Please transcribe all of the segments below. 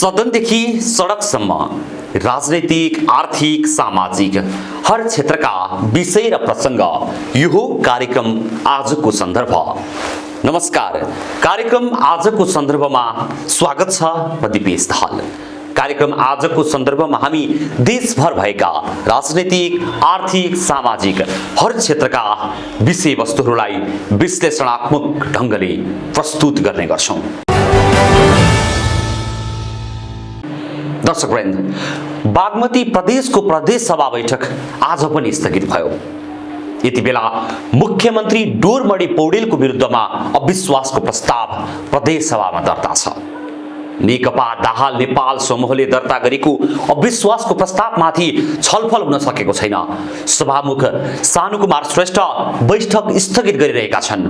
सदनदेखि सडकसम्म राजनैतिक, आर्थिक, सामाजिक हर क्षेत्रका विषय र प्रसङ्ग यो कार्यक्रम आजको सन्दर्भ। नमस्कार, कार्यक्रम आजको सन्दर्भमा स्वागत छ। म दिपेश दाहाल। कार्यक्रम आजको सन्दर्भमा हामी देशभर भएका राजनैतिक, आर्थिक, सामाजिक हर क्षेत्रका विषयवस्तुहरूलाई विश्लेषणात्मक ढङ्गले प्रस्तुत गर्ने गर्छौँ। दर्शकवृन्द, बागमती प्रदेशको प्रदेश सभा बैठक आज पनि स्थगित भयो। यति बेला मुख्यमन्त्री डोरमणि पौडेलको विरुद्धमा अविश्वासको प्रस्ताव प्रदेश सभामा दर्ता छ। नेकपा दाहाल नेपाल समूहले दर्ता गरेको अविश्वासको प्रस्तावमाथि छलफल हुन सकेको छैन। सभामुख सानुकुमार श्रेष्ठ बैठक स्थगित गरिरहेका छन्।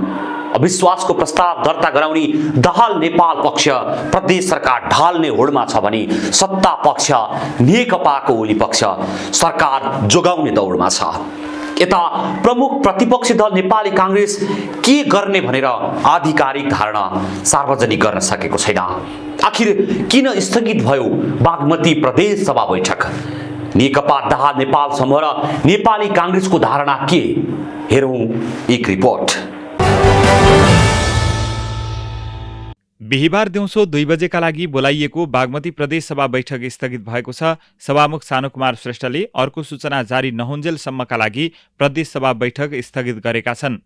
अविश्वासको प्रस्ताव दर्ता गराउने दाहाल नेपाल पक्ष प्रदेश सरकार ढाल्ने होडमा छ भने सत्ता पक्ष नेकपाको ओली पक्ष सरकार जोगाउने दौडमा छ। यता प्रमुख प्रतिपक्षी दल नेपाली कांग्रेस के गर्ने भनेर आधिकारिक धारणा सार्वजनिक गर्न सकेको छैन। आखिर किन स्थगित भयो बागमती प्रदेश सभा बैठक? नेकपा दाहाल नेपाल समूह र नेपाली कांग्रेसको धारणा के? हेरौं एक रिपोर्ट। बिहिबार दिउँसो 2 बजेका लागि बोलाइएको बागमती प्रदेश सभा बैठक स्थगित भएको छ। सभामुख सानुकुमार श्रेष्ठले अर्को सूचना जारी नहुन्जेलसम्मका लागि प्रदेश सभा बैठक स्थगित गरेका छन्।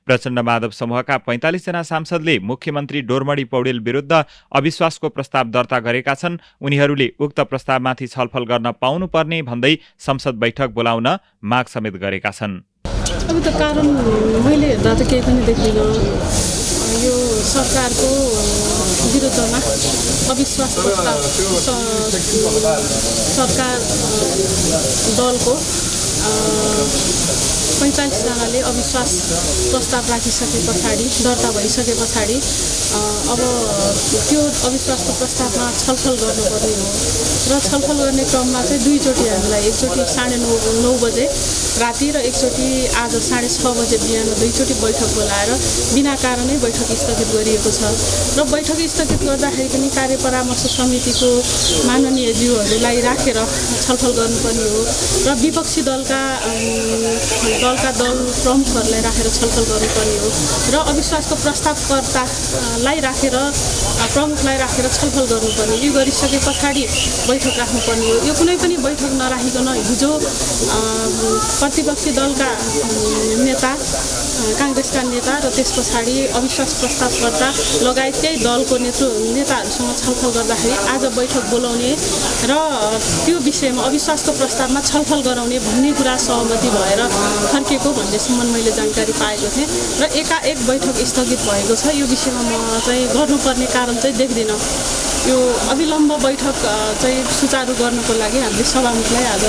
प्रचण्ड माधव समूहका 45 जना सांसदले मुख्यमन्त्री डोरमणि पौडेल विरुद्ध अविश्वासको प्रस्ताव दर्ता गरेका छन्। उनीहरूले उक्त प्रस्तावमाथि छलफल गर्न पाउनुपर्ने भन्दै संसद बैठक बोलाउन माग समेत गरेका छन्। अब त कारण मैले हेर्दा त केही पनि देख्दिनँ। यो सरकारको विरुद्धमा अविश्वास प्रस्ताव सरकार दलको 45 जनाले अविश्वास प्रस्ताव राखिसके पछाडि, दर्ता भइसके पछाडि अब त्यो अविश्वासको प्रस्तावमा छलफल गर्नुपर्ने हो र छलफल गर्ने क्रममा चाहिँ दुईचोटि हामीलाई, एकचोटि 9:30 बजे राति र एकचोटि आज 6:30 बजे बिहान दुईचोटि बैठक बोलाएर बिना कारणै बैठक स्थगित गरिएको छ। र बैठक स्थगित गर्दाखेरि पनि कार्य परामर्श समितिको माननीय ज्यूहरूलाई राखेर छलफल गर्नुपर्ने हो र विपक्षी दलका दल प्रमुखहरूलाई राखेर छलफल गर्नुपर्ने हो र अविश्वासको प्रस्तावकर्तालाई राखेर प्रमुखलाई राखेर छलफल गर्नुपर्ने। यो गरिसके पछाडि बैठक राख्नुपर्ने हो। यो कुनै पनि बैठक नराखिकन हिजो प्रतिपक्षी दलका नेता, कांग्रेसका नेता र त्यस पछाडि अविश्वास प्रस्तावकर्ता लगायत त्यही दलको नेताहरूसँग छलफल गर्दाखेरि आज बैठक बोलाउने र त्यो विषयमा अविश्वासको प्रस्तावमा छलफल गराउने भन्ने कुरा सहमति भएर फर्किएको भन्नेसम्म मैले जानकारी पाएको थिएँ र एकाएक बैठक स्थगित भएको छ। यो विषयमा म चाहिँ गर्नुपर्ने कारण चाहिँ देख्दिनँ। यो अविलम्ब बैठक चाहिँ सुचारू गर्नको लागि हामीले सभामुखलाई आज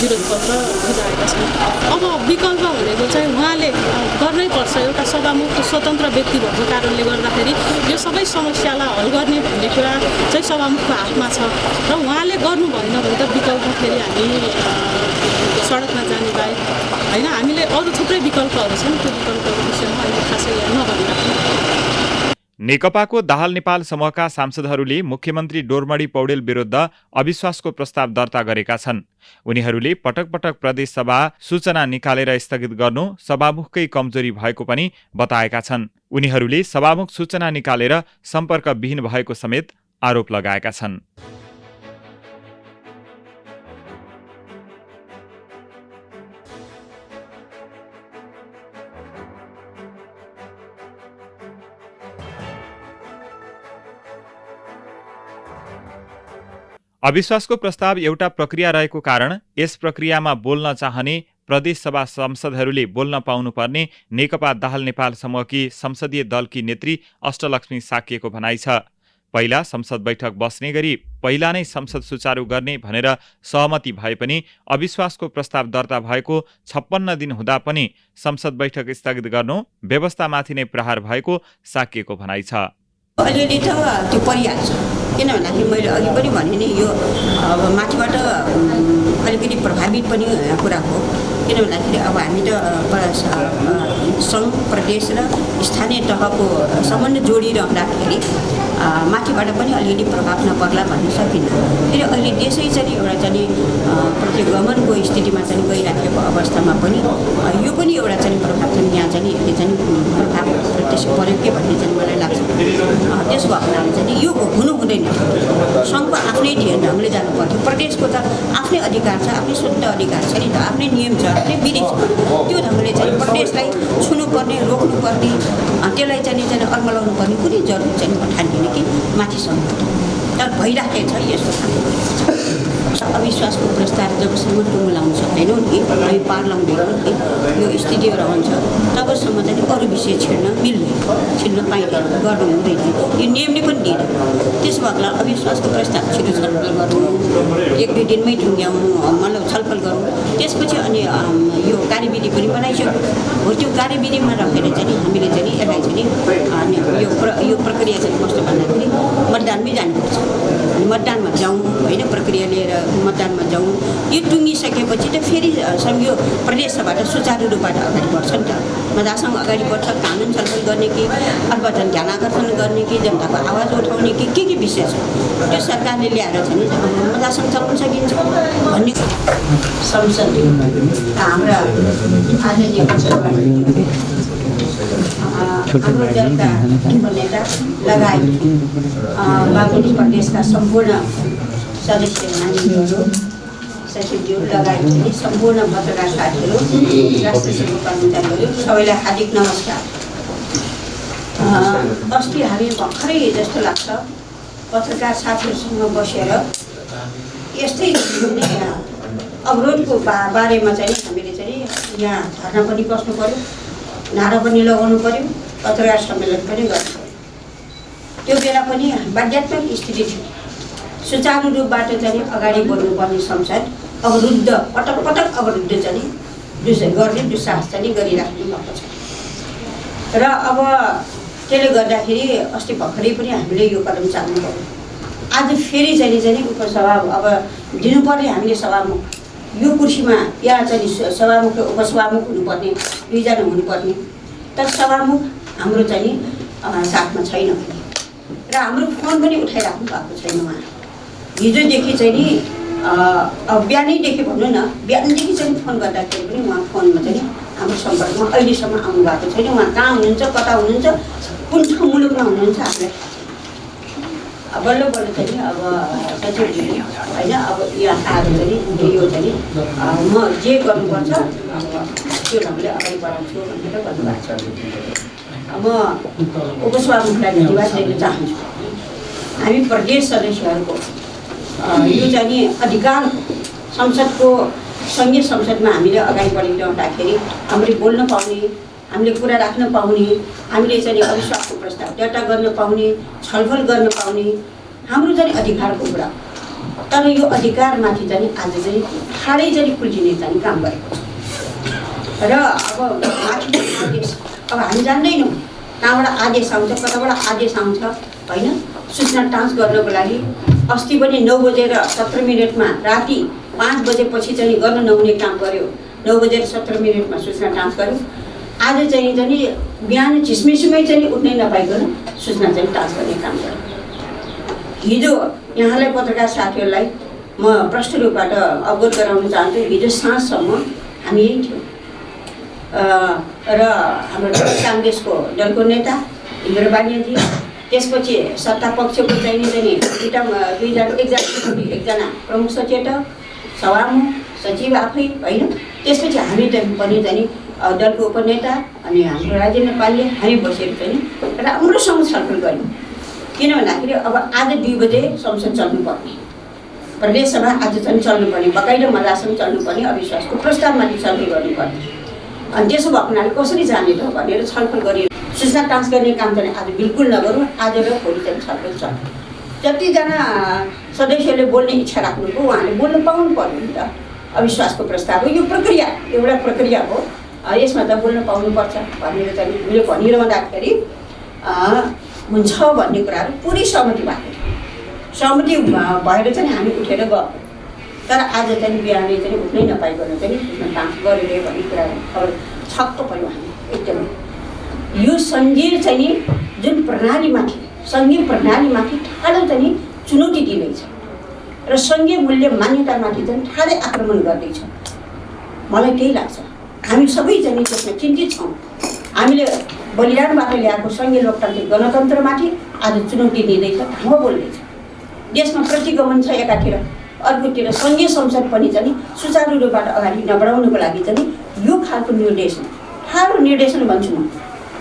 विरोध पत्र बुझाएका छौँ। अब विकल्प भनेको चाहिँ उहाँले गर्नै पर्छ। एउटा सभामुख स्वतन्त्र व्यक्ति भएको कारणले गर्दाखेरि यो सबै समस्यालाई हल गर्ने भन्ने कुरा चाहिँ सभामुखको हातमा छ र उहाँले गर्नु भएन भने त विकल्प फेरि हामी सडकमा जाने बाहेक होइन, हामीले अरू थुप्रै विकल्पहरू छन्। त्यो विकल्पहरूको विषयमा अहिले खासै नभनिराख्नु। नेकपाको दाहाल नेपाल समूहका सांसदहरूले मुख्यमन्त्री डोरमणि पौडेल विरुद्ध अविश्वासको प्रस्ताव दर्ता गरेका छन्। उनीहरूले पटक पटक प्रदेश सभा सूचना निकालेर स्थगित गर्नु सभामुखकै कमजोरी भएको पनि बताएका छन्। उनीहरूले सभामुख सूचना निकालेर सम्पर्कविहीन भएको समेत आरोप लगाएका छन्। अविश्वासको प्रस्ताव एउटा प्रक्रिया रहेको कारण यस प्रक्रियामा बोल्न चाहने प्रदेश सभा सांसदहरूले बोल्न पाउनुपर्ने नेकपा दाहाल नेपाल समूहकी संसदीय दलकी नेत्री अष्टलक्ष्मी साक्यको भनाइ छ। पहिला संसद बैठक बस्ने गरी पहिला नै संसद सुचारू गर्ने भनेर सहमति भए पनि अविश्वासको प्रस्ताव दर्ता भएको 56 दिन हुँदा पनि संसद बैठक स्थगित गर्नु व्यवस्थामाथि नै प्रहार भएको साक्यको भनाइ छ। अलिअलि त त्यो परिहाल्छ, किन भन्दाखेरि मैले अघि पनि भने नि यो माथिबाट अलिकति प्रभावित पनि कुरा हो। किन भन्दाखेरि अब हामी त सङ्घ प्रदेश र स्थानीय तहको सम्बन्ध जोडिरहँदाखेरि माथिबाट पनि अलिअलि प्रभाव नपर्ला भन्न सकिन्न। फेरि अहिले देशै चाहिँ एउटा चाहिँ प्रतिगमनको स्थितिमा चाहिँ गइराखेको अवस्थामा पनि यो पनि एउटा चाहिँ प्रभाव चाहिँ यहाँ चाहिँ यसले चाहिँ प्रभाव प्रत्यक्ष पऱ्यो के भन्ने चाहिँ मलाई लाग्छ। त्यसको हकनाले चाहिँ यो हुनु हुँदैन। सङ्घको आफ्नै ढङ्गले जानुपर्थ्यो। प्रदेशको त आफ्नै अधिकार छ, आफ्नै स्वतन्त्र अधिकार छ नि त, आफ्नै नियम छ, आफ्नै विधि छ। त्यो ढङ्गले चाहिँ प्रदेशलाई छुनुपर्ने, रोक्नुपर्ने, त्यसलाई चाहिँ अर्मलाउनु पर्ने कुनै जरुरी चाहिँ म ठान्दिनँ कि माथिसम्म। तर भइराखेको छ यस्तो खालको अविश्वासको प्रस्ताव जबसम्म टुङ्गो लाउन सक्दैनौँ नि, हामी पार लाउँदैनौँ नि, यो स्थिति रहन्छ तबसम्म चाहिँ अरू विषय छिर्न पाइँदैन, गर्नु हुँदैन। यो नियमले पनि दिँदैन। त्यसो भएकोलाई अविश्वासको प्रस्ताव छिटो छलफल गर्नु, 1-2 दिनमै टुङ्ग्याउनु, मतलब छलफल गर्नु। त्यसपछि अनि यो कार्यविधि पनि बनाइसक्यो हो। त्यो कार्यविधिमा राखेर चाहिँ हामीले चाहिँ यसलाई चाहिँ यो प्रक्रिया चाहिँ कस्तो भन्दाखेरि मतदानमै जानुपर्छ। अनि मतदानमा जाउँ होइन, प्रक्रिया लिएर मतदानमा जाउँ। यो टुङ्गिसकेपछि त फेरि यो प्रदेशसभाबाट सुचारू रूपबाट अगाडि बढ्छ नि त। मजासँग अगाडि बढ्छ। कानुन छलफल गर्ने कि अथवा ध्यान आकर्षण गर्ने कि जनताको आवाज उठाउने कि के विषय छ त्यो सरकारले ल्याएर चाहिँ मजासँग चलाउन सकिन्छ भन्ने संसद हाम्रा आज हाम्रो जनता नेता लगायत बागमती प्रदेशका सम्पूर्ण सदस्य मानिसहरू, सचिवज्यू लगायत सम्पूर्ण पत्रकार साथीहरू, राष्ट्रिय सङ्घको कर्मचारीहरू सबैलाई हार्दिक नमस्कार। अस्ति हामी भर्खरै जस्तो लाग्छ पत्रकार साथीहरूसँग बसेर यस्तै अवरोधको बारेमा चाहिँ हामीले चाहिँ यहाँ धर्ना पनि बस्नु पऱ्यो, नारा पनि लगाउनु पऱ्यो, पत्रकार सम्मेलन पनि गर्नु पऱ्यो। त्यो बेला पनि बाध्यात्मक स्थिति थियो। सुचारू रूपबाट चाहिँ अगाडि बढ्नुपर्ने संसद अवरुद्ध पटक पटक अवरुद्ध चाहिँ गर्ने दुस्साहस चाहिँ गरिराख्नु भएको छ। र अब त्यसले गर्दाखेरि अस्ति भर्खरै पनि हामीले यो कदम चाल्नु पर्यो। आज फेरि चाहिँ उपसभा अब दिनुपर्ने हामीले सभामुख यो कुर्सीमा यहाँ चाहिँ सभामुख र उपसभामुख हुनुपर्ने 2 जना हुनुपर्ने, तर सभामुख हाम्रो चाहिँ साथमा छैन र हाम्रो फोन पनि उठाइराख्नु भएको छैन उहाँ। हिजोदेखि चाहिँ नि बिहानैदेखि भनौँ न, बिहानदेखि चाहिँ फोन गर्दाखेरि पनि उहाँ फोनमा चाहिँ हाम्रो सम्पर्कमा अहिलेसम्म आउनु भएको छैन। उहाँ कहाँ हुनुहुन्छ, कता हुनुहुन्छ, कुन ठाउँ मुलुकमा हुनुहुन्छ हामीलाई बल्ल बल्ल चाहिँ अब सचिवजी होइन अब यहाँ आएर चाहिँ यो चाहिँ म जे गर्नुपर्छ त्यो ढङ्गले अगाडि बढाउँछु भनेर भन्नुभएको छ। म उपसभामुखलाई धन्यवाद दिन चाहन्छु। हामी प्रदेश सदस्यहरूको यो चाहिँ नि अधिकार संसदको सङ्घीय संसदमा हामीले अगाडि बढिरहँदाखेरि हामीले बोल्न पाउने, हामीले कुरा राख्न पाउने, हामीले चाहिँ अविश्वासको प्रस्ताव दर्ता गर्न पाउने, छलफल गर्न पाउने हाम्रो चाहिँ अधिकारको कुरा। तर यो अधिकारमाथि चाहिँ आज चाहिँ ठाडै चाहिँ खुल्टिने चाहिँ काम गरेको छ। र अब माथि आदेश अब हामी जान्दैनौँ कहाँबाट आदेश आउँछ, कताबाट आदेश आउँछ होइन। सूचना ट्रान्स गर्नको लागि अस्ति पनि 9:17 राति 5 बजेपछि चाहिँ गर्न नहुने काम गर्यो। 9:17 सूचना ट्रान्स गर्यो। आज चाहिँ बिहान झिसमिसमै चाहिँ उठ्नै नपाइकन सूचना चाहिँ ट्रान्स गर्ने काम गर्यो। हिजो यहाँलाई पत्रकार साथीहरूलाई म प्रष्ट रूपबाट अवगत गराउन चाहन्छु। हिजो साँझसम्म हामी यही थियौँ र हाम्रो काङ्ग्रेसको दलको नेता इन्द्र बानियाजी, त्यसपछि सत्ता पक्षको चाहिँ एकजना प्रमुख सचेतक, सभामुख, सचिव आफै होइन। त्यसपछि हामी पनि चाहिँ दलको उपनेता अनि हाम्रो राजेन्द्र नेपालले हामी बसेर चाहिँ राम्रोसँग छलफल गऱ्यौँ। किन भन्दाखेरि अब आज 2 बजे संसद चल्नुपर्ने, प्रदेश सभा आज चाहिँ चल्नुपर्ने, बकाइदा मजासँग चल्नुपर्ने, अविश्वासको प्रस्तावमाथि छलफल गर्नुपर्ने। अनि त्यसो भएको हुनाले कसरी जाने त भनेर छलफल गरेर सूचना ट्रान्स गर्ने काम चाहिँ आज बिल्कुल नगरौँ। आज र भोलि चाहिँ छलफल चल्छ। जतिजना सदस्यले बोल्ने इच्छा राख्नुभयो उहाँले बोल्न पाउनु पर्यो नि त। अविश्वासको प्रस्ताव हो, यो प्रक्रिया एउटा प्रक्रिया हो, यसमा त बोल्न पाउनुपर्छ भनेर चाहिँ हामीले भनिरहँदाखेरि हुन्छ भन्ने कुराहरू पुरै सहमति भएको थियो। सहमति भएर चाहिँ हामी उठेर गयौँ। तर आज चाहिँ बिहानै चाहिँ उठ्नै नपाइकन चाहिँ उठ्न काम गरिरह्यो भन्ने कुरा खबर छक्क पऱ्यौँ हामी एकदमै। यो सङ्घीय चाहिँ नि जुन प्रणालीमाथि सङ्घीय प्रणालीमाथि ठाडो चाहिँ नि चुनौती दिँदैछ र सङ्घीय मूल्य मान्यतामाथि चाहिँ ठाडै आक्रमण गर्दैछ। मलाई त्यही लाग्छ। हामी सबै चाहिँ त्यसमा चिन्तित छौँ। हामीले बलिदानबाट ल्याएको सङ्घीय लोकतान्त्रिक गणतन्त्रमाथि आज चुनौती दिँदैछ, ठाउँमा बोल्दैछ। देशमा प्रतिगमन छ एकातिर, अर्कोतिर सङ्घीय संसद पनि चाहिँ सुचारू रूपबाट अगाडि नबढाउनुको लागि चाहिँ यो खालको निर्देशन, ठाडो निर्देशन भन्छु म,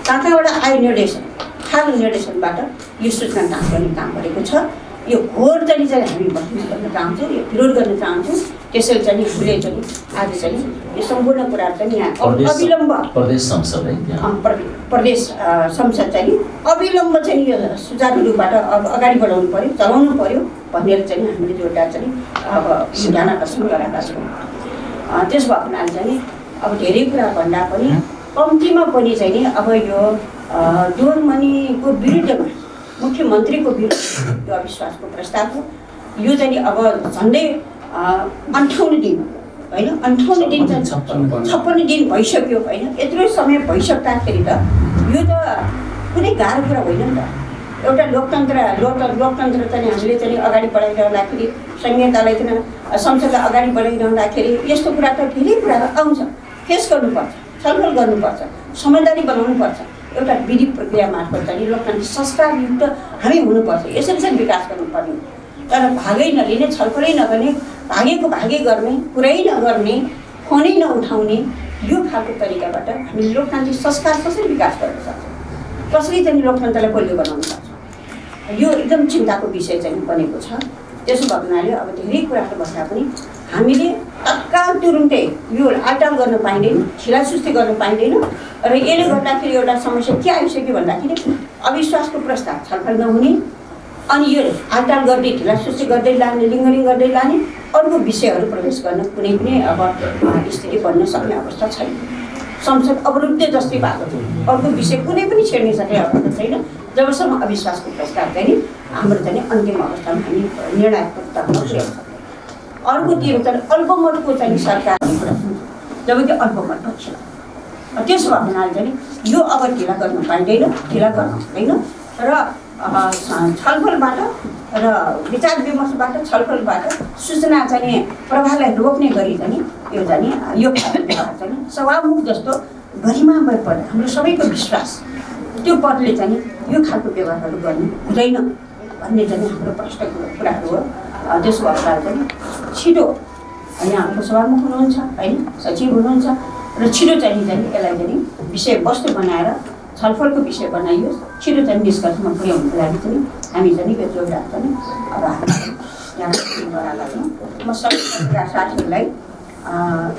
कहाँबाट आयो निर्देशन, ठाडो निर्देशनबाट यो सूचना जाँच गर्ने काम गरेको छ। यो घोर चाहिँ हामी बहस गर्न चाहन्छौँ, यो विरोध गर्न चाहन्छौँ। त्यसैले चाहिँ हामीले चाहिँ आज चाहिँ यो सम्पूर्ण कुरा चाहिँ यहाँ अविलम्ब प्रदेश संसद है प्रदेश संसद चाहिँ अविलम्ब चाहिँ यो सुचारू रूपबाट अब अगाडि बढाउनु पऱ्यो, चलाउनु पऱ्यो भनेर चाहिँ हामीले जोडदार चाहिँ अब ध्यान आकर्षण गराएका छौँ। त्यस भएको हुनाले चाहिँ अब धेरै कुरा भन्दा पनि कम्तीमा पनि चाहिँ नि अब यो डोरमणिको विरुद्धमा मुख्यमन्त्रीको विरुद्ध यो अविश्वासको प्रस्ताव हो। यो चाहिँ अब झन्डै 58 दिन होइन, 58 दिन चाहिँ 56 दिन भइसक्यो होइन। यत्रो समय भइसक्दाखेरि त यो त कुनै गाह्रो कुरा होइन नि त। एउटा लोकतन्त्र चाहिँ हामीले चाहिँ अगाडि बढाइरहँदाखेरि, संहितालाई चाहिँ संसदलाई अगाडि बढाइरहँदाखेरि यस्तो कुरा त धेरै कुराहरू आउँछ। फेस गर्नुपर्छ, छलफल गर्नुपर्छ, समझदारी बनाउनुपर्छ। एउटा विधि प्रक्रिया मार्फत चाहिँ लोकतान्त्रिक संस्कारयुक्त हामी हुनुपर्छ। यसरी चाहिँ विकास गर्नुपर्ने। तर भागै नलिने, छलफलै नगर्ने, भागेको भागे गर्ने, कुरै नगर्ने, फोनै नउठाउने यो खालको तरिकाबाट हामीले लोकतान्त्रिक संस्कार कसरी विकास गर्न सक्छौँ, कसरी चाहिँ लोकतन्त्रलाई बलियो बनाउन सक्छौँ, यो एकदम चिन्ताको विषय चाहिँ बनेको छ। त्यसो भएको हुनाले अब धेरै कुराहरू भन्दा पनि हामीले तत्काल तुरुन्तै यो आलटाल गर्न पाइँदैन, छिलासुस्ती गर्न पाइँदैन। र यसले गर्दाखेरि एउटा समस्या के आइसक्यो भन्दाखेरि अविश्वासको प्रस्ताव छलफल नहुने, अनि यो आलटाल गर्दै ढिलासुस्ती गर्दै लाने, लिङ्गरिङ गर्दै लाने, अर्को विषयहरू प्रवेश गर्न कुनै पनि अब स्थिति बन्न सक्ने अवस्था छैन। संसद अवरुद्ध जस्तै भएको थियो, अर्को विषय कुनै पनि छेड्न सक्ने अवस्था छैन जबसम्म अविश्वासको प्रस्ताव चाहिँ हाम्रो चाहिँ अन्तिम अवस्थामा हामी निर्णायक तर्फमा पुर्याउन सक्छौँ। अर्कोतिर चाहिँ अल्पमतको चाहिँ सरकार भन्ने कुरा हुन्छ, जबकि अल्पमत छ। त्यसो भएको हुनाले चाहिँ यो अब ढिला गर्न पाइँदैन, ढिला गर्न हुँदैन र छलफलबाट र विचार विमर्शबाट, छलफलबाट सूचना चाहिँ प्रभावलाई रोक्ने गरी चाहिँ यो चाहिँ यो चाहिँ सभामुख जस्तो गरिमामय पद, हाम्रो सबैको विश्वास त्यो पदले चाहिँ यो खालको व्यवहारहरू गर्नु हुँदैन भन्ने चाहिँ हाम्रो प्रश्न कुराहरू हो। त्यसो भएर चाहिँ छिटो यहाँको सभामुख हुनुहुन्छ होइन, सचिव हुनुहुन्छ र छिटो चाहिँ यसलाई चाहिँ विषयवस्तु बनाएर छलफलको विषय बनाइयोस्, छिटो चाहिँ निष्कर्षमा पुर्याउनुको लागि चाहिँ हामी चाहिँ यो जोडदार चाहिँ अब हामी गराइरहेछौँ। म सबै साथीहरूलाई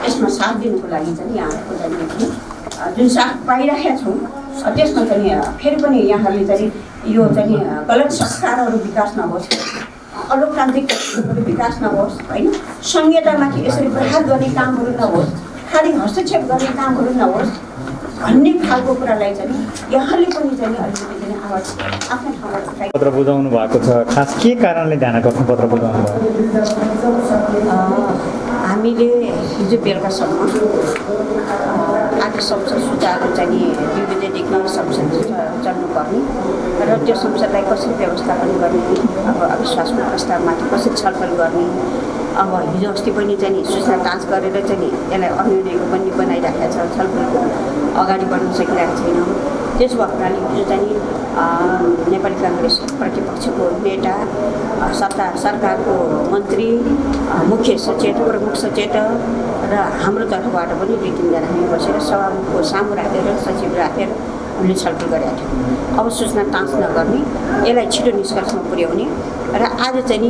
यसमा साथ दिनुको लागि चाहिँ यहाँहरूको चाहिँ जुन साथ पाइरहेका छौँ त्यसमा चाहिँ फेरि पनि यहाँहरूले चाहिँ यो चाहिँ गलत संस्कारहरू विकास नहोस्, अलोकतान्त्रिक विकास नहोस् होइन, संहितामाथि यसरी प्रहार गर्ने कामहरू नहोस्, खालि हस्तक्षेप गर्ने कामहरू नहोस् भन्ने खालको कुरालाई चाहिँ यहाँले पनि चाहिँ अलिकति चाहिँ आवाज आफ्नो ठाउँमा उठाइ पत्र बुझाउनु भएको छ। खास के कारणले ध्यान आकर्षण पत्र बुझाउनु भयो? हामीले हिजो बेलुकासम्म आज संसद सुचारू चाहिँ 2 बजेदेखि संसद चल्नुपर्ने र त्यो संसदलाई कसरी व्यवस्थापन गर्ने, अब अविश्वासको प्रस्तावमाथि कसरी छलफल गर्ने। अब हिजो अस्ति पनि चाहिँ सूचना जाँच गरेर चाहिँ यसलाई अनिर्णयको पनि बनाइराखेका छ, छलफलको अगाडि बढ्न सकिरहेको छैन। त्यसो भएको हुनाले हिजो चाहिँ नेपाली काङ्ग्रेस प्रतिपक्षको नेता, सरकारको मन्त्री, मुख्य सचेतक, प्रमुख सचेतक र हाम्रो तर्फबाट पनि 2-3 जना हामी बसेर सभामुखको सामु राखेर, सचिव राखेर हामीले छलफल गरेका थियौँ। अब सूचना जाँच नगर्ने, यसलाई छिटो निष्कर्षमा पुर्याउने र आज चाहिँ नि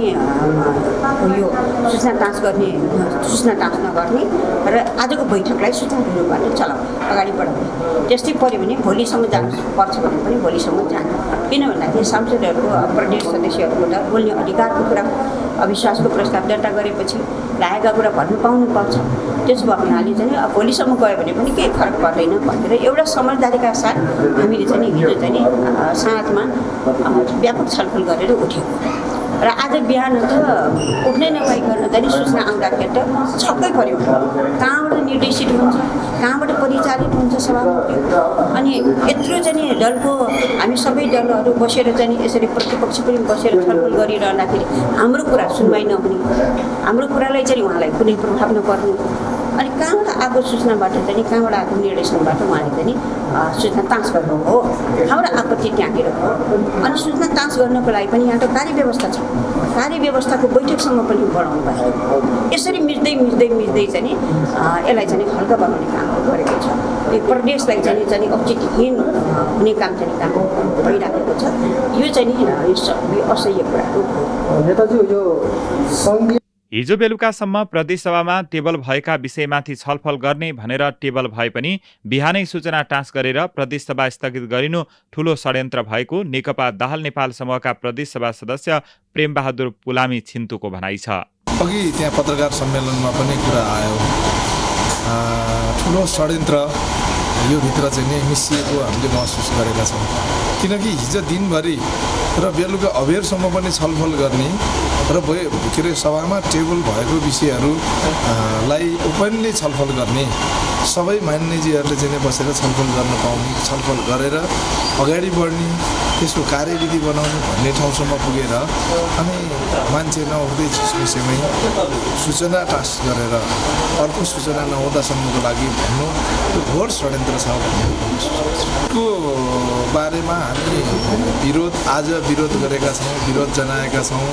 यो सूचना जाँच नगर्ने र आजको बैठकलाई सुचारू रूपबाट चलाउने, अगाडि बढाउने। त्यस्तै पऱ्यो भने भोलिसम्म जानुपर्छ भने पनि भोलिसम्म जाने। किन भन्दाखेरि सांसदहरूको, प्रदेश सदस्यहरूको त बोल्ने अधिकारको कुरा, अविश्वासको प्रस्ताव दर्ता गरेपछि लागेका कुरा भन्नु पाउनुपर्छ। त्यसो भएको हुनाले चाहिँ अब भोलिसम्म गयो भने पनि केही फरक पर्दैन भनेर एउटा समझदारीका साथ हामीले चाहिँ हिजो चाहिँ साँझमा व्यापक छलफल गरेर उठ्यौँ। र आज बिहान त उठ्नै नपाइकन चाहिँ सूचना आउँदाखेरि त छक्कै पऱ्यो। कहाँबाट निर्देशित हुन्छ, कहाँबाट परिचालित हुन्छ सभामुख, अनि यत्रो चाहिँ दलको हामी सबै दलहरू बसेर चाहिँ यसरी प्रतिपक्ष पनि बसेर छलफल गरिरहँदाखेरि हाम्रो कुरा सुनवाई नहुने, हाम्रो कुरालाई चाहिँ उहाँलाई कुनै प्रभाव नपर्ने, अनि कहाँबाट आएको सूचनाबाट चाहिँ कहाँबाट आएको निर्देशनबाट उहाँले चाहिँ सूचना तास गर्नु हो, हाम्रो आपत्ति त्यहाँनिर हो। अनि सूचना तास गर्नको लागि पनि यहाँ त कार्यव्यवस्था छ, कार्यव्यवस्थाको बैठकसम्म पनि बढाउनु भयो। यसरी मिच्दै चाहिँ यसलाई चाहिँ हल्का बनाउने काम गरेको छ। यो प्रदेशलाई चाहिँ औचित्यहीन हुने काम भइराखेको छ। यो चाहिँ असह्य कुरा हो। नेताजी यो सङ्घीय हिजो बेलुकासम्म प्रदेशसभामा टेबल भएका विषयमाथि छलफल गर्ने भनेर टेबल भए पनि बिहानै सूचना टाँस गरेर प्रदेशसभा स्थगित गरिनु ठूलो षड्यन्त्र भएको नेकपा दाहाल नेपाल समूहका प्रदेशसभा सदस्य प्रेमबहादुर पुलामी छिन्तुको भनाइ छ। अघि त्यहाँ पत्रकार सम्मेलनमा पनि कुरा आयो, ठुलो षड्यन्त्र यो भित्र चाहिँ नै मिसिएको हामीले महसुस गरेका छौँ। किनकि हिजो दिनभरि र बेलुका अबेरसम्म पनि छलफल गर्ने र के अरे सभामा टेबल भएको विषयहरूलाई ओपनली छलफल गर्ने, सबै मान्यजीहरूले चाहिँ बसेर छलफल गर्न पाउने, छलफल गरेर अगाडि बढ्ने, त्यसको कार्यविधि बनाउने भन्ने ठाउँसम्म पुगेर अनि मान्छे नहुँदै विषयमै सूचना टास गरेर अर्को सूचना नहुँदासम्मको लागि भन्नु त्यो घोर षड्यन्त्र छ भन्ने को बारेमा हामी आज विरोध गरेका छौँ, विरोध जनाएका छौँ।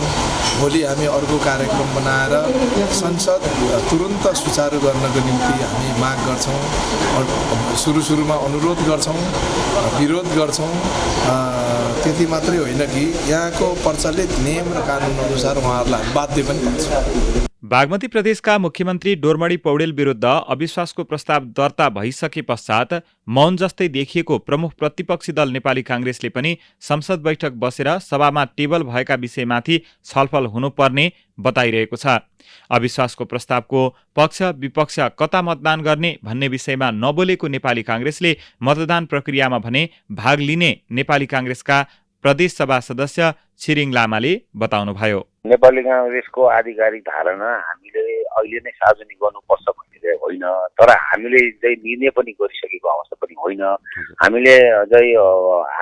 भोलि हामी अर्को कार्यक्रम बनाएर संसद तुरुन्त सुचारू गर्नको निम्ति हामी माग गर्छौँ, सुरुमा अनुरोध गर्छौँ, विरोध गर्छौँ। त्यति मात्रै होइन कि यहाँको प्रचलित नियम र कानुन अनुसार उहाँहरूलाई बाध्य पनि पार्छ। बागमती प्रदेशका मुख्यमन्त्री डोरमणी पौडेल विरुद्ध अविश्वासको प्रस्ताव दर्ता भइसके पश्चात मौन जस्तै देखिएको प्रमुख प्रतिपक्षी दल नेपाली काङ्ग्रेसले पनि संसद बैठक बसेर सभामा टेबल भएका विषयमाथि छलफल हुनुपर्ने बताइरहेको छ। अविश्वासको प्रस्तावको पक्ष विपक्ष कता मतदान गर्ने भन्ने विषयमा नबोलेको नेपाली काङ्ग्रेसले मतदान प्रक्रियामा भने भाग लिने नेपाली काङ्ग्रेसका प्रदेशसभा सदस्य छिरिङ लामाले बताउनुभयो। नेपाली काङ्ग्रेसको आधिकारिक धारणा हामीले अहिले नै सार्वजनिक गर्नुपर्छ भन्ने होइन, तर हामीले चाहिँ निर्णय पनि गरिसकेको अवस्था पनि होइन। हामीले चाहिँ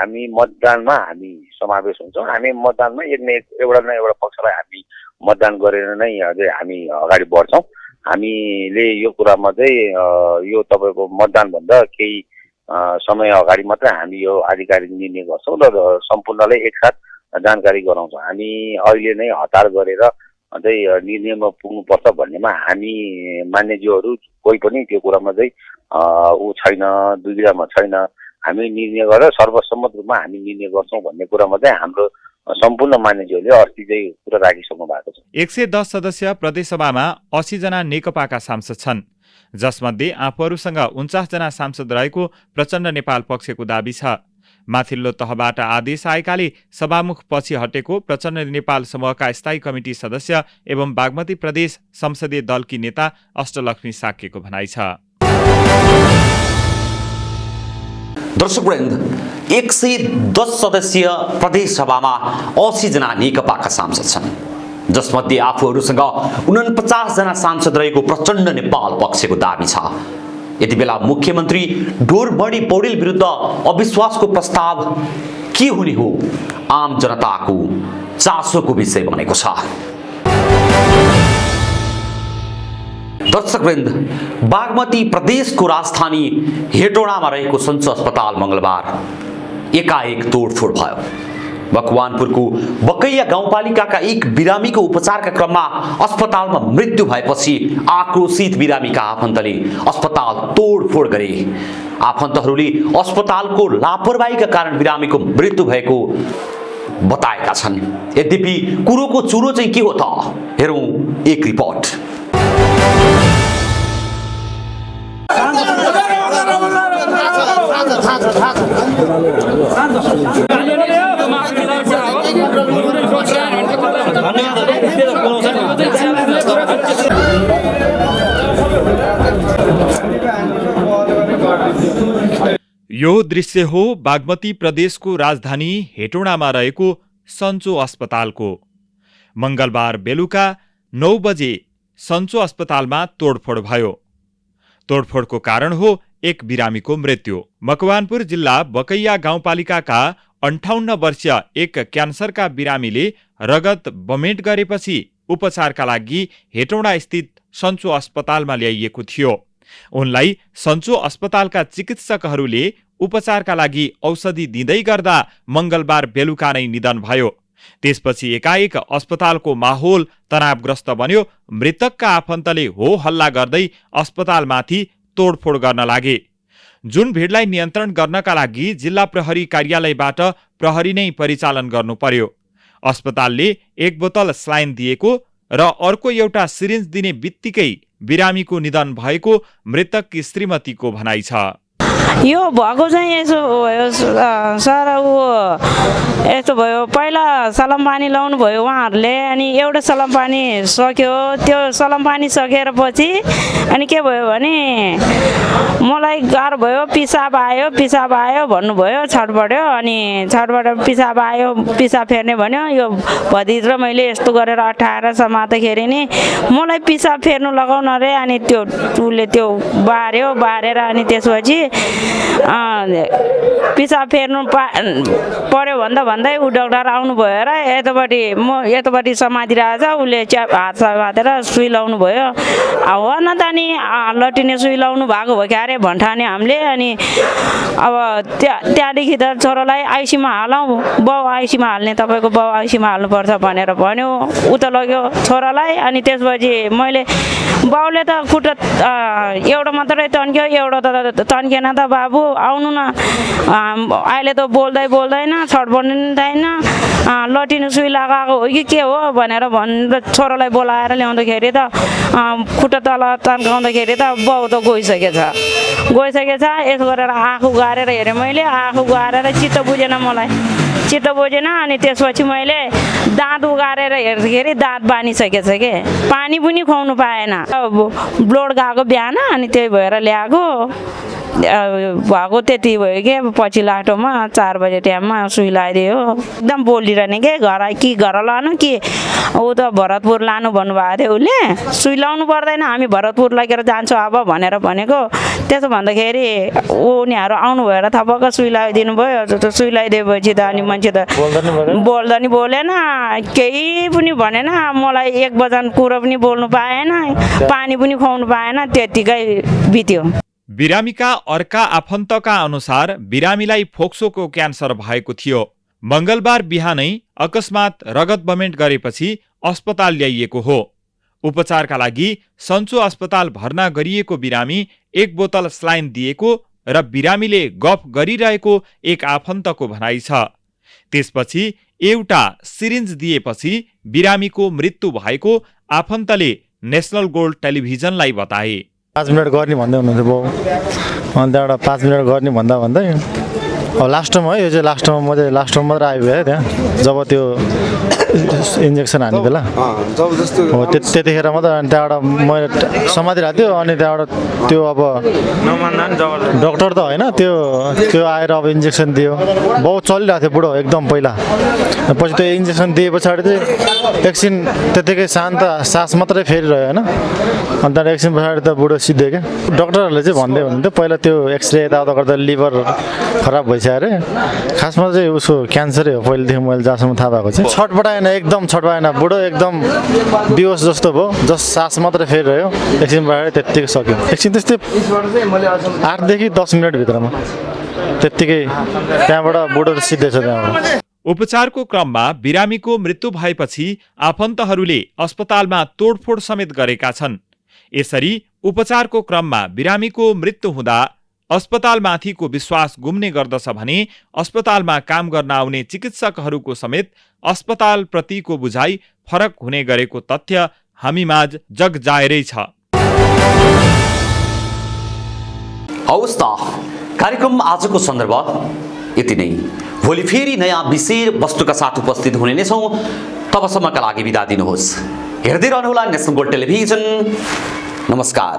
हामी मतदानमा हामी समावेश हुन्छौँ, हामी मतदानमा एउटा न एउटा पक्षलाई हामी मतदान गरेर नै अझै हामी अगाडि बढ्छौँ। हामीले यो कुरामा चाहिँ यो तपाईँको मतदानभन्दा केही समय अगाडि मात्रै हामी यो आधिकारिक निर्णय गर्छौँ र सम्पूर्णलाई एकसाथ जानकारी गराउँछौँ। हामी अहिले नै हतार गरेर चाहिँ निर्णयमा पुग्नुपर्छ भन्नेमा हामी मान्यज्यूहरू कोही पनि त्यो कुरामा चाहिँ छैन, दुविधामा छैन। हामी निर्णय गरेर सर्वसम्मत रूपमा हामी निर्णय गर्छौँ भन्ने कुरामा चाहिँ हाम्रो सम्पूर्ण मान्यज्यूहरूले अस्ति चाहिँ कुरा राखिसक्नु भएको छ। 110 सदस्य प्रदेशसभामा 80 जना नेकपाका सांसद छन्, जसमध्ये आफूहरूसँग 49 जना सांसद रहेको प्रचण्ड नेपाल पक्षको दाबी छ। माथिल्लो तहबाट आदेश आएकाले सभामुख पछि हटेको प्रचण्ड नेपाल समूहका स्थायी कमिटी सदस्य एवं बागमती प्रदेश संसदीय दलकी नेता अष्टलक्ष्मी साक्यको भनाइ छ। दर्शकवृन्द, 110 सदस्यीय प्रदेश सभामा 80 जना नेकपाका सांसद छन्, जसमध्ये आफूहरूसँग 49 जना सांसद रहेको प्रचण्ड नेपाल पक्षको दाबी छ। यति बेला मुख्यमन्त्री डोरमणी पौडेल विरुद्ध अविश्वासको प्रस्ताव के हुने हो आम जनताको चासोको विषय बनेको छ। दर्शकवृन्द, बागमती प्रदेशको राजधानी हेटौडामा रहेको सञ्चो अस्पताल मङ्गलबार एकाएक तोडफोड भयो। मकवानपुरको बकैया गाउँपालिकाका एक बिरामीको उपचारका क्रममा अस्पतालमा मृत्यु भएपछि आक्रोशित बिरामीका आफन्तले अस्पताल तोडफोड गरे। आफन्तहरूले अस्पतालको लापरवाहीका कारण बिरामीको मृत्यु भएको बताएका छन्। यद्यपि कुरोको चुरो चाहिँ के हो त, हेरौँ एक रिपोर्ट। यो दृश्य हो बागमती प्रदेशको राजधानी हेटौडामा रहेको सञ्चो अस्पतालको। मङ्गलबार बेलुका 9 बजे सन्चो अस्पतालमा तोडफोड भयो। तोडफोडको कारण हो एक बिरामीको मृत्यु। मकवानपुर जिल्ला बकैया गाउँपालिकाका 58 वर्षीय एक क्यान्सरका बिरामीले रगत बमेट गरेपछि उपचारका लागि हेटौँडा स्थित सन्चो अस्पतालमा ल्याइएको थियो। उनलाई सन्चो अस्पतालका चिकित्सकहरूले उपचारका लागि औषधि दिँदै गर्दा मङ्गलबार बेलुका नै निधन भयो। त्यसपछि एकाएक अस्पतालको माहौल तनावग्रस्त बन्यो। मृतकका आफन्तले हो हल्ला गर्दै अस्पतालमाथि तोडफोड गर्न लागे। जुन भिडलाई नियन्त्रण गर्नका लागि जिल्ला प्रहरी कार्यालयबाट प्रहरी नै परिचालन गर्नु पर्यो। अस्पतालले 1 बोतल स्लाइन दिएको र अर्को एउटा सिरिन्ज दिने बित्तिकै बिरामीको निधन भएको मृतककी श्रीमतीको भनाइ छ। यो भएको चाहिँ यसो भयो सर, यस्तो भयो, पहिला सलाम पानी लाउनु भयो उहाँहरूले, अनि एउटा सलाम पानी सक्यो। त्यो सलाम पानी सकेर पछि अनि के भयो भने मलाई गाह्रो भयो, पिसाब आयो भन्नुभयो, छटपट्यो। अनि छटपट पिसाब आयो, पिसाब फेर्ने भन्यो। यो भतिज र मैले यस्तो गरेर अठाएर समात्दाखेरि नि मलाई पिसाब फेर्नु लगाउन रे। अनि त्यो टुले त्यो बारेर अनि त्यसपछि पिसाब फेर्नु पर्यो भन्दै ऊ डाक्टर आउनु भयो र यतापट्टि समातिरहेछ। उसले हात समातेर सुई लाउनु भयो। हो न त नि लटिने सुई लाउनु भएको हो क्या अरे भन्ठाने हामीले। अनि अब त्यहाँदेखि त छोरालाई आइसीमा हालौँ, बाउ आइसीमा हाल्ने, तपाईँको बाउ आइसीमा हाल्नुपर्छ भनेर भन्यो। उता लग्यो छोरालाई। अनि त्यसपछि मैले बाउले त खुट्टा एउटा मात्रै तन्क्यो, एउटा त तन्केन त बाबु, आउनु न, अहिले त बोल्दैन, छटपट्नु नि छैन, लटिनु सुई लगाएको हो कि के हो भनेर छोरालाई बोलाएर ल्याउँदाखेरि त खुट्टा तल तन्काउँदाखेरि त बाउ त गइसकेछ। यसो गरेर आँखु गारेर हेरेँ मैले। आँखु गारेर चित्त बुझेन मलाई, अनि त्यसपछि मैले दाँत उगारेर हेर्दाखेरि दाँत बानिसकेछ के। पानी पनि खुवाउनु पाएन, ब्लड गएको बिहान। अनि त्यही भएर ल्याएको भएको त्यति भयो कि पछि लाटोमा 4 बजे टाइममा सुई लगाइदियो। एकदम बोलिरहने के घर लानु कि ऊ त भरतपुर लानु भन्नुभएको थियो। उसले सुई लाउनु पर्दैन, हामी भरतपुर लगेर जान्छौँ अब भनेर भनेको। त्यसो भन्दाखेरि उनीहरू आउनु भएर थपक्क सुई लगाइदिनु भयो। सुई लगाइदिएपछि त अनि मान्छे त बोल्दैन, केही पनि भनेन। मलाई 1 बजन कुरो पनि बोल्नु पाएन, पानी पनि खुवाउनु पाएन, त्यतिकै बित्यो। बिरामीका अर्का आफन्तका अनुसार बिरामीलाई फोक्सोको क्यान्सर भएको थियो। मङ्गलबार बिहानै अकस्मात रगत बमेट गरेपछि अस्पताल ल्याइएको हो। उपचारका लागि सन्चो अस्पताल भर्ना गरिएको बिरामी 1 बोतल स्लाइन दिएको र बिरामीले गफ गरिरहेको एक आफन्तको भनाइ छ। त्यसपछि एउटा सिरिन्ज दिएपछि बिरामीको मृत्यु भएको आफन्तले नेसनल गोल्ड टेलिभिजनलाई बताए। 5 मिनट गर्ने भन्दै हुनुहुन्थ्यो बाउ। अन्त एउटा 5 मिनट गर्ने भन्दै अब लास्टमा यो चाहिँ लास्टमा मात्रै आइपुग्यो त्यहाँ। जब त्यो इन्जेक्सन हान्ने बेला हो त्यतिखेर मात्रै। अनि त्यहाँबाट मैले समातिरहेको थियो। अनि त्यहाँबाट त्यो अब डक्टर त होइन, त्यो आएर अब इन्जेक्सन दियो। बाउ चलिरहेको थियो बुढो एकदम पहिला। पछि त्यो इन्जेक्सन दिए पछाडि चाहिँ एकछिन त्यतिकै शान्त सास मात्रै फेरिरह्यो होइन। अन्त एकछिन पछाडि त बुढो सिद्धे क्या। डक्टरहरूले चाहिँ भन्दै हुनुहुन्थ्यो पहिला त्यो एक्सरे यताउता गर्दा लिभर खराब भइसक्यो अरे। खासमा चाहिँ उसको क्यान्सरै हो पहिलेदेखि मैले जहाँसम्म थाहा भएको चाहिँ। छटपटाएन, एकदम छटपटाएन, बुढो एकदम बेहोस जस्तो भयो। जस्ट सास मात्रै फेरिरह्यो। एकछिन पछाडि त्यत्तिकै सक्यो। एकछिन त्यस्तै 8 देखि 10 मिनटभित्रमा त्यत्तिकै त्यहाँबाट बुढो सिद्धै छ त्यहाँबाट। उपचारको क्रममा बिरामीको मृत्यु भएपछि आफन्तहरूले अस्पतालमा तोडफोड समेत गरेका छन्। यसरी उपचारको क्रममा बिरामीको मृत्यु हुँदा अस्पतालमाथिको विश्वास गुम्ने गर्दछ भने अस्पतालमा काम गर्न आउने चिकित्सकहरूको समेत अस्पतालप्रतिको बुझाइ फरक हुने गरेको तथ्य हामीमाझ जगजाहेरै छ। हवस् त, कार्यक्रम आजको सन्दर्भ यति नै। भोलि फेरि नयाँ विषय वस्तुका साथ उपस्थित हुने नै छौँ। तबसम्मका लागि बिदा दिनुहोस्। हेर्दै रहनुहोला नेसनल गोल्ड टेलिभिजन। नमस्कार।